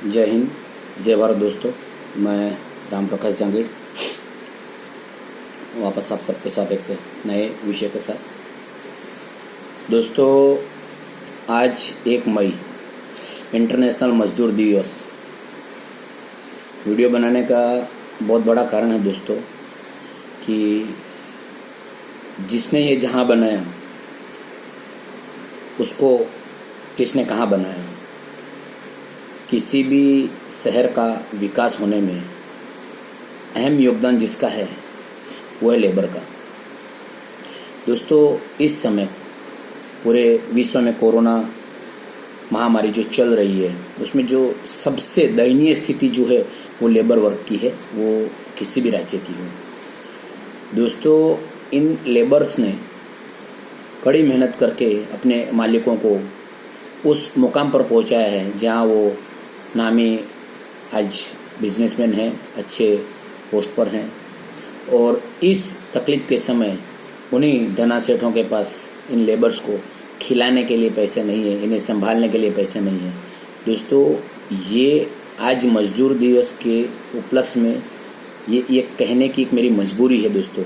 जय हिंद, जय भारत दोस्तों। मैं राम प्रकाश जांगीड़ वापस आप सबके साथ एक नए विषय के साथ। दोस्तों, आज 1 मई इंटरनेशनल मजदूर दिवस। वीडियो बनाने का बहुत बड़ा कारण है दोस्तों कि जिसने ये जहां बनाया उसको किसने कहाँ बनाया। किसी भी शहर का विकास होने में अहम योगदान जिसका है वो है लेबर का। दोस्तों, इस समय पूरे विश्व में कोरोना महामारी जो चल रही है उसमें जो सबसे दयनीय स्थिति जो है वो लेबर वर्क की है, वो किसी भी राज्य की हो। दोस्तों, इन लेबर्स ने कड़ी मेहनत करके अपने मालिकों को उस मुकाम पर पहुंचाया है जहां वो नामी आज बिजनेसमैन हैं, अच्छे पोस्ट पर हैं। और इस तकलीफ के समय उन्हीं धनासेठों के पास इन लेबर्स को खिलाने के लिए पैसे नहीं है, इन्हें संभालने के लिए पैसे नहीं है। दोस्तों, ये आज मजदूर दिवस के उपलक्ष्य में ये कहने की एक मेरी मजबूरी है। दोस्तों,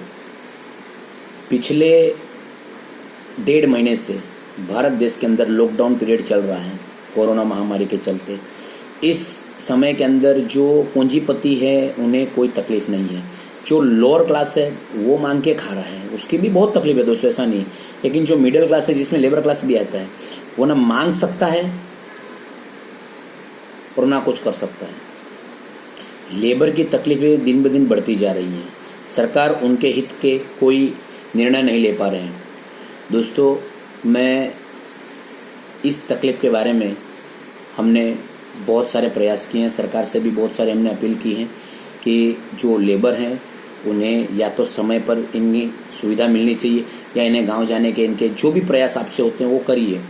पिछले 1.5 महीने से भारत देश के अंदर लॉकडाउन पीरियड चल रहा है कोरोना महामारी के चलते। इस समय के अंदर जो पूंजीपति है उन्हें कोई तकलीफ नहीं है, जो लोअर क्लास है वो मांग के खा रहा है, उसकी भी बहुत तकलीफ है दोस्तों, ऐसा नहीं। लेकिन जो मिडिल क्लास है जिसमें लेबर क्लास भी आता है वो ना मांग सकता है और ना कुछ कर सकता है। लेबर की तकलीफें दिन ब दिन बढ़ती जा रही हैं, सरकार उनके हित के कोई निर्णय नहीं ले पा रहे हैं। दोस्तों, मैं इस तकलीफ के बारे में हमने बहुत सारे प्रयास किए हैं, सरकार से भी बहुत सारे हमने अपील की है कि जो लेबर हैं उन्हें या तो समय पर इनकी सुविधा मिलनी चाहिए या इन्हें गांव जाने के इनके जो भी प्रयास आपसे होते हैं वो करिए।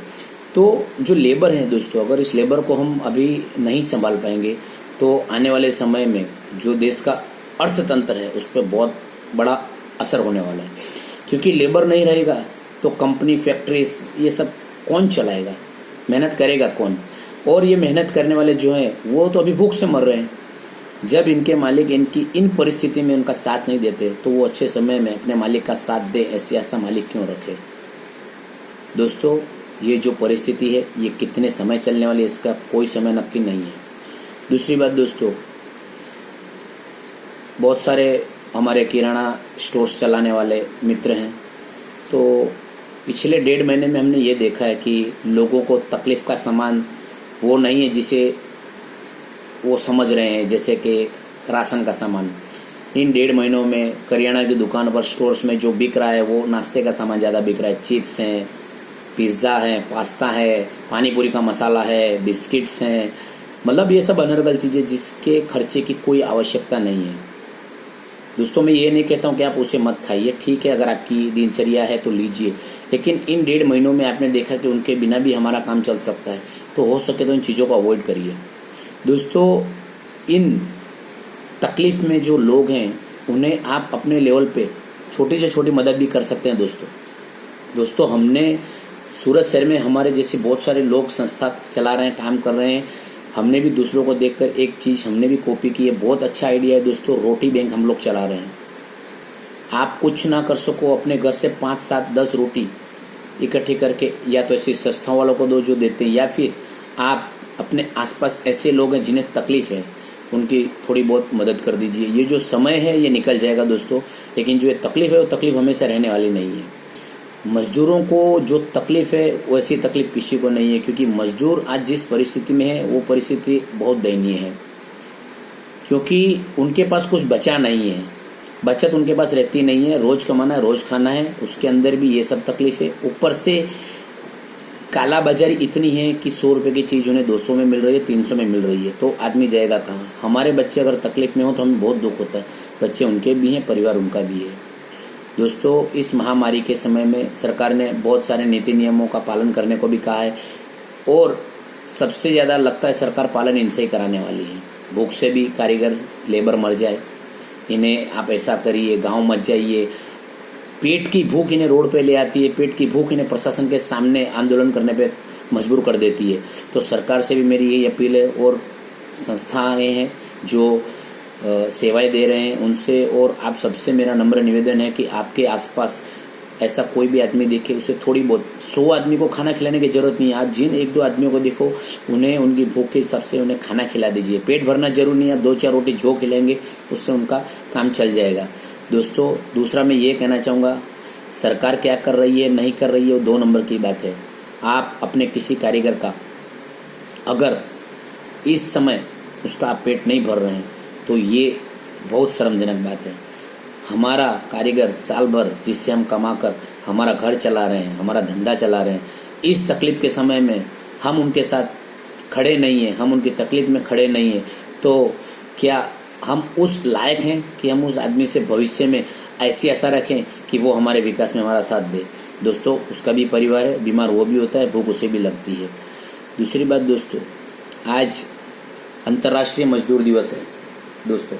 तो जो लेबर हैं दोस्तों, अगर इस लेबर को हम अभी नहीं संभाल पाएंगे तो आने वाले समय में जो देश का अर्थतंत्र है उस पर बहुत बड़ा असर होने वाला है। क्योंकि लेबर नहीं रहेगा तो कंपनी, फैक्ट्रीज ये सब कौन चलाएगा, मेहनत करेगा कौन। और ये मेहनत करने वाले जो हैं वो तो अभी भूख से मर रहे हैं। जब इनके मालिक इनकी इन परिस्थिति में उनका साथ नहीं देते तो वो अच्छे समय में अपने मालिक का साथ दे, ऐसा मालिक क्यों रखे। दोस्तों, ये जो परिस्थिति है ये कितने समय चलने वाली है इसका कोई समय नक्की नहीं है। दूसरी बात दोस्तों, बहुत सारे हमारे किराना स्टोर्स चलाने वाले मित्र हैं, तो पिछले 1.5 महीने में हमने ये देखा है कि लोगों को तकलीफ का सामान वो नहीं है जिसे वो समझ रहे हैं, जैसे कि राशन का सामान। इन 1.5 महीनों में करियाना की दुकान पर, स्टोर्स में जो बिक रहा है वो नाश्ते का सामान ज़्यादा बिक रहा है। चिप्स हैं, पिज़्ज़ा है, पास्ता है, पानी पूरी का मसाला है, बिस्किट्स हैं, मतलब ये सब अनर्गल चीज़ें जिसके खर्चे की कोई आवश्यकता नहीं है। दोस्तों, मैं ये नहीं कहता हूँ कि आप उसे मत खाइए, ठीक है, अगर आपकी दिनचर्या है तो लीजिए। लेकिन इन 1.5 महीनों में आपने देखा कि उनके बिना भी हमारा काम चल सकता है, तो हो सके तो इन चीज़ों को अवॉइड करिए। दोस्तों, इन तकलीफ में जो लोग हैं उन्हें आप अपने लेवल पे छोटी से छोटी मदद भी कर सकते हैं। दोस्तों, हमने सूरत शहर में हमारे जैसे बहुत सारे लोग संस्था चला रहे हैं, काम कर रहे हैं। हमने भी दूसरों को देखकर एक चीज़ हमने भी कॉपी की है, बहुत अच्छा आइडिया है दोस्तों। रोटी बैंक हम लोग चला रहे हैं। आप कुछ ना कर सको, अपने घर से 5, 7, 10 रोटी इकट्ठी करके या तो ऐसी संस्थाओं वालों को दो जो देते हैं, या फिर आप अपने आसपास ऐसे लोग हैं जिन्हें तकलीफ है उनकी थोड़ी बहुत मदद कर दीजिए। ये जो समय है ये निकल जाएगा दोस्तों, लेकिन जो ये तकलीफ है वो तकलीफ हमेशा रहने वाली नहीं है। मजदूरों को जो तकलीफ है वैसी तकलीफ किसी को नहीं है, क्योंकि मजदूर आज जिस परिस्थिति में है वो परिस्थिति बहुत दयनीय है। क्योंकि उनके पास कुछ बचा नहीं है, बचत उनके पास रहती नहीं है। रोज कमाना है, रोज खाना है, उसके अंदर भी ये सब तकलीफ है। ऊपर से काला बाजारी इतनी है कि 100 रुपए की चीज उन्हें 200 में मिल रही है, 300 में मिल रही है, तो आदमी जाएगा कहाँ। हमारे बच्चे अगर तकलीफ में हो तो हमें बहुत दुख होता है। बच्चे उनके भी हैं, परिवार उनका भी है। दोस्तों, इस महामारी के समय में सरकार ने बहुत सारे नीति नियमों का पालन करने को भी कहा है, और सबसे ज़्यादा लगता है सरकार पालन इनसे ही कराने वाली है। भूख से भी कारीगर लेबर मर जाए, इन्हें आप ऐसा करिए, गांव मत जाइए। पेट की भूख इन्हें रोड पे ले आती है, पेट की भूख इन्हें प्रशासन के सामने आंदोलन करने पे मजबूर कर देती है। तो सरकार से भी मेरी यही अपील है, और संस्थाएं हैं जो सेवाएं दे रहे हैं उनसे, और आप सबसे मेरा नम्र निवेदन है कि आपके आसपास ऐसा कोई भी आदमी देखे उसे थोड़ी बहुत, 100 आदमी को खाना खिलाने की जरूरत नहीं है। आप जिन 1-2 आदमियों को देखो उन्हें उनकी भूख के हिसाब से उन्हें खाना खिला दीजिए। पेट भरना जरूरी नहीं है, आप 2-4 रोटी जो खिलाएंगे उससे उनका काम चल जाएगा। दोस्तों दूसरा मैं ये कहना चाहूँगा, सरकार क्या कर रही है नहीं कर रही है वो 2 नंबर की बात है। आप अपने किसी कारीगर का अगर इस समय उसका आप पेट नहीं भर रहे हैं तो ये बहुत शर्मजनक बात है। हमारा कारीगर साल भर जिससे हम कमाकर हमारा घर चला रहे हैं, हमारा धंधा चला रहे हैं, इस तकलीफ के समय में हम उनके साथ खड़े नहीं हैं, हम उनकी तकलीफ में खड़े नहीं हैं, तो क्या हम उस लायक हैं कि हम उस आदमी से भविष्य में ऐसी आशा रखें कि वो हमारे विकास में हमारा साथ दे। दोस्तों उसका भी परिवार है, बीमार वो भी होता है, भूख उसे भी लगती है। दूसरी बात दोस्तों, आज अंतर्राष्ट्रीय मजदूर दिवस है दोस्तों,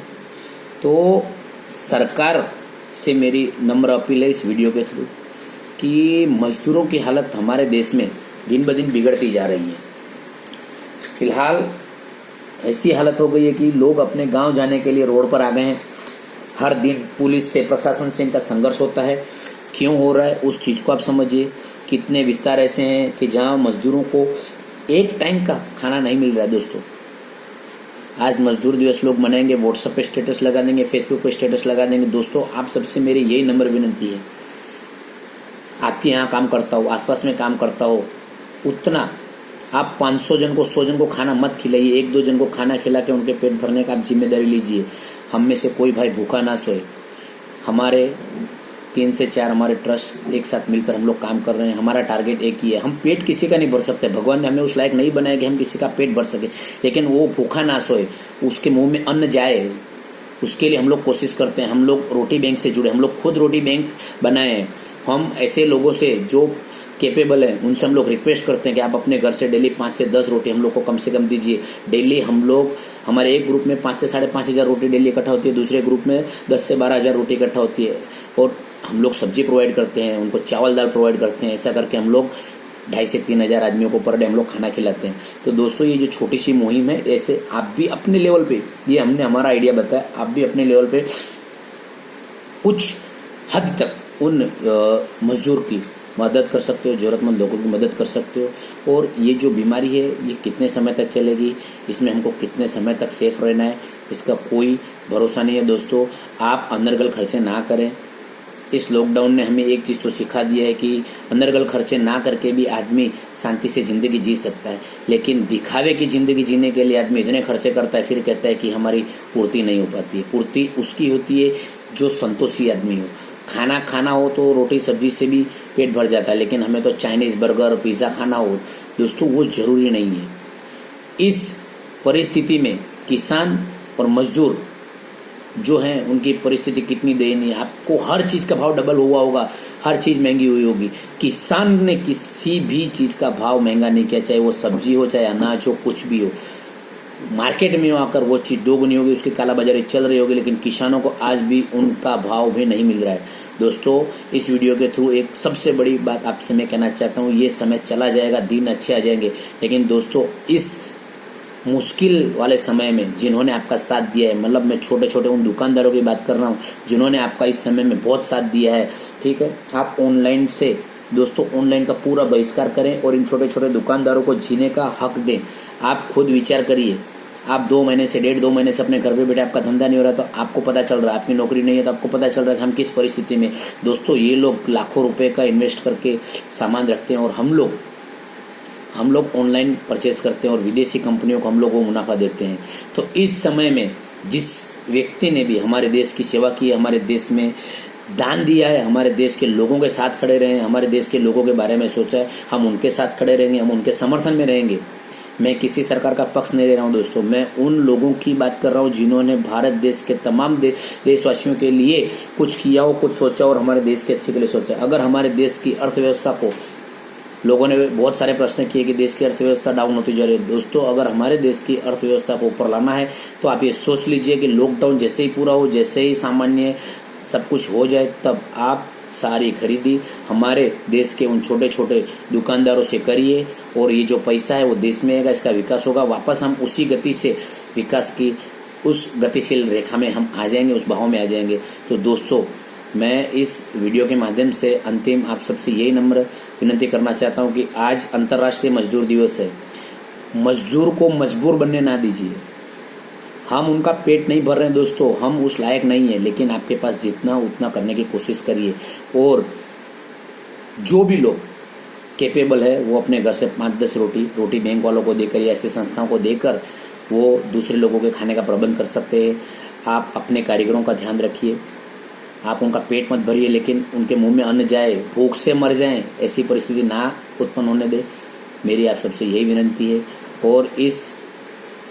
तो सरकार से मेरी नम्र अपील है इस वीडियो के थ्रू कि मजदूरों की हालत हमारे देश में दिन ब दिन बिगड़ती जा रही है। फिलहाल ऐसी हालत हो गई है कि लोग अपने गांव जाने के लिए रोड पर आ गए हैं। हर दिन पुलिस से, प्रशासन से इनका संघर्ष होता है। क्यों हो रहा है उस चीज़ को आप समझिए। कितने विस्तार ऐसे हैं कि जहां मजदूरों को एक टाइम का खाना नहीं मिल रहा है। दोस्तों आज मजदूर दिवस लोग मनाएंगे, व्हाट्सएप पे स्टेटस लगा देंगे, फेसबुक पे स्टेटस लगा देंगे। दोस्तों आप सबसे मेरी यही नम्र विनती है, आपके यहाँ काम करता हो, आसपास में काम करता हो, उतना आप 500 जन को, 100 जन को खाना मत खिलाइए। 1-2 जन को खाना खिला के उनके पेट भरने का आप जिम्मेदारी लीजिए। हम में से कोई भाई भूखा ना सोए। हमारे 3 से 4 हमारे ट्रस्ट एक साथ मिलकर हम लोग काम कर रहे हैं। हमारा टारगेट एक ही है, हम पेट किसी का नहीं भर सकते। भगवान ने हमें उस लायक नहीं बनाया कि हम किसी का पेट भर सके, लेकिन वो भूखा ना सोए, उसके मुंह में अन्न जाए, उसके लिए हम लोग कोशिश करते हैं। हम लोग रोटी बैंक से जुड़े, हम लोग खुद रोटी बैंक बनाए हैं। हम ऐसे लोगों से जो कैपेबल है उनसे हम लोग रिक्वेस्ट करते हैं कि आप अपने घर से डेली 5 से 10 रोटी हम लोग को कम से कम दीजिए। डेली हम लोग, हमारे एक ग्रुप में 5 से 5.5 हज़ार रोटी डेली इकट्ठा होती है, दूसरे ग्रुप में 10 से 12 हज़ार रोटी इकट्ठा होती है, और हम लोग सब्जी प्रोवाइड करते हैं, उनको चावल दाल प्रोवाइड करते हैं। ऐसा करके हम लोग 2.5 से 3 हज़ार आदमियों को पर डे हम लोग खाना खिलाते हैं। तो दोस्तों ये जो छोटी सी मुहिम है, ऐसे आप भी अपने लेवल पे, ये हमने हमारा आइडिया बताया, आप भी अपने लेवल पे कुछ हद तक उन मजदूर की मदद कर सकते हो, जरूरतमंद लोगों की मदद कर सकते हो। और ये जो बीमारी है ये कितने समय तक चलेगी, इसमें हमको कितने समय तक सेफ रहना है, इसका कोई भरोसा नहीं है। दोस्तों आप अनर्गल खर्चे ना करें। इस लॉकडाउन ने हमें एक चीज़ तो सिखा दिया है कि अनर्गल खर्चे ना करके भी आदमी शांति से ज़िंदगी जी सकता है, लेकिन दिखावे की ज़िंदगी जीने के लिए आदमी इतने खर्चे करता है, फिर कहता है कि हमारी पूर्ति नहीं हो पाती है। पूर्ति उसकी होती है जो संतोषी आदमी हो। खाना खाना हो तो रोटी सब्जी से भी पेट भर जाता है, लेकिन हमें तो चाइनीज़, बर्गर, पिज़्ज़ा खाना हो दोस्तों, वो जरूरी नहीं है। इस परिस्थिति में किसान और मजदूर जो हैं उनकी परिस्थिति कितनी दयनीय है। आपको हर चीज़ का भाव डबल हुआ होगा, हर चीज़ महंगी हुई होगी। किसान ने किसी भी चीज़ का भाव महंगा नहीं किया, चाहे वो सब्जी हो, चाहे अनाज हो, कुछ भी हो। मार्केट में आकर वो चीज़ दोगुनी होगी, उसकी कालाबाजारी चल रही होगी, लेकिन किसानों को आज भी उनका भाव भी नहीं मिल रहा है। दोस्तों इस वीडियो के थ्रू एक सबसे बड़ी बात आपसे मैं कहना चाहता हूँ, ये समय चला जाएगा, दिन अच्छे आ जाएंगे, लेकिन दोस्तों इस मुश्किल वाले समय में जिन्होंने आपका साथ दिया है, मतलब मैं छोटे छोटे उन दुकानदारों की बात कर रहा हूँ जिन्होंने आपका इस समय में बहुत साथ दिया है, ठीक है। आप ऑनलाइन से दोस्तों ऑनलाइन का पूरा बहिष्कार करें और इन छोटे छोटे दुकानदारों को जीने का हक दें। आप खुद विचार करिए, आप 2 महीने से 1.5-2 महीने से अपने घर पे बैठे, आपका धंधा नहीं हो रहा, तो आपको पता चल रहा है, आपकी नौकरी नहीं है तो आपको पता चल रहा है कि हम किस परिस्थिति में। दोस्तों ये लोग लाखों रुपए का इन्वेस्ट करके सामान रखते हैं और हम लोग ऑनलाइन परचेज करते हैं और विदेशी कंपनियों को हम लोग वो मुनाफा देते हैं। तो इस समय में जिस व्यक्ति ने भी हमारे देश की सेवा की है, हमारे देश में दान दिया है, हमारे देश के लोगों के साथ खड़े रहे हैं, हमारे देश के लोगों के बारे में सोचा है, हम उनके साथ खड़े रहेंगे, हम उनके समर्थन में रहेंगे। मैं किसी सरकार का पक्ष नहीं ले रहा हूं दोस्तों, मैं उन लोगों की बात कर रहा हूं जिन्होंने भारत देश के तमाम देशवासियों के लिए कुछ किया हो, कुछ सोचा और हमारे देश के अच्छे के लिए सोचा। अगर हमारे देश की अर्थव्यवस्था को, लोगों ने बहुत सारे प्रश्न किए कि देश की अर्थव्यवस्था डाउन होती जा रही है। दोस्तों अगर हमारे देश की अर्थव्यवस्था को ऊपर लाना है तो आप ये सोच लीजिए कि लॉकडाउन जैसे ही पूरा हो, जैसे ही सामान्य सब कुछ हो जाए, तब आप सारी खरीदी हमारे देश के उन छोटे छोटे दुकानदारों से करिए और ये जो पैसा है वो देश में आएगा, इसका विकास होगा। वापस हम उसी गति से विकास की उस गतिशील रेखा में हम आ जाएंगे, उस बहाव में आ जाएंगे। तो दोस्तों, मैं इस वीडियो के माध्यम से अंतिम आप सबसे यही नम्र विनती करना चाहता हूं कि आज अंतर्राष्ट्रीय मजदूर दिवस है। मजदूर को मजबूर बनने ना दीजिए। हम उनका पेट नहीं भर रहे हैं दोस्तों, हम उस लायक नहीं है, लेकिन आपके पास जितना उतना करने की कोशिश करिए। और जो भी लोग कैपेबल है वो अपने घर से 5-10 रोटी बैंक वालों को देकर या ऐसी संस्थाओं को देकर वो दूसरे लोगों के खाने का प्रबंध कर सकते हैं। आप अपने कारीगरों का ध्यान रखिए, आप उनका पेट मत भरिए, लेकिन उनके मुंह में अन्न जाए, भूख से मर जाएं, ऐसी परिस्थिति ना उत्पन्न होने दे, मेरी आप सबसे यही विनती है। और इस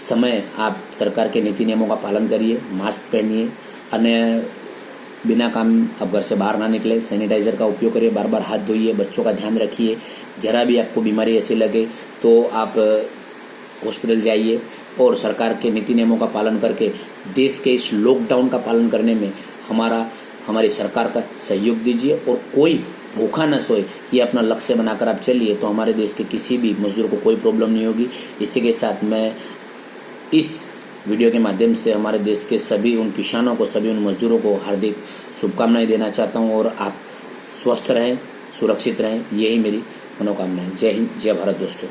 समय आप सरकार के नीति नियमों का पालन करिए, मास्क पहनिए, अन्य बिना काम आप घर से बाहर ना निकले, सैनिटाइजर का उपयोग करिए, बार बार हाथ धोइए, बच्चों का ध्यान रखिए। जरा भी आपको बीमारी ऐसी लगे तो आप हॉस्पिटल जाइए और सरकार के नीति नियमों का पालन करके देश के इस लॉकडाउन का पालन करने में हमारी सरकार का सहयोग दीजिए। और कोई भूखा न सोए, ये अपना लक्ष्य बनाकर आप चलिए, तो हमारे देश के किसी भी मजदूर को कोई प्रॉब्लम नहीं होगी। इसी के साथ मैं इस वीडियो के माध्यम से हमारे देश के सभी उन किसानों को, सभी उन मजदूरों को हार्दिक शुभकामनाएं देना चाहता हूं। और आप स्वस्थ रहें, सुरक्षित रहें, यही मेरी मनोकामना है। जय हिंद, जय भारत दोस्तों।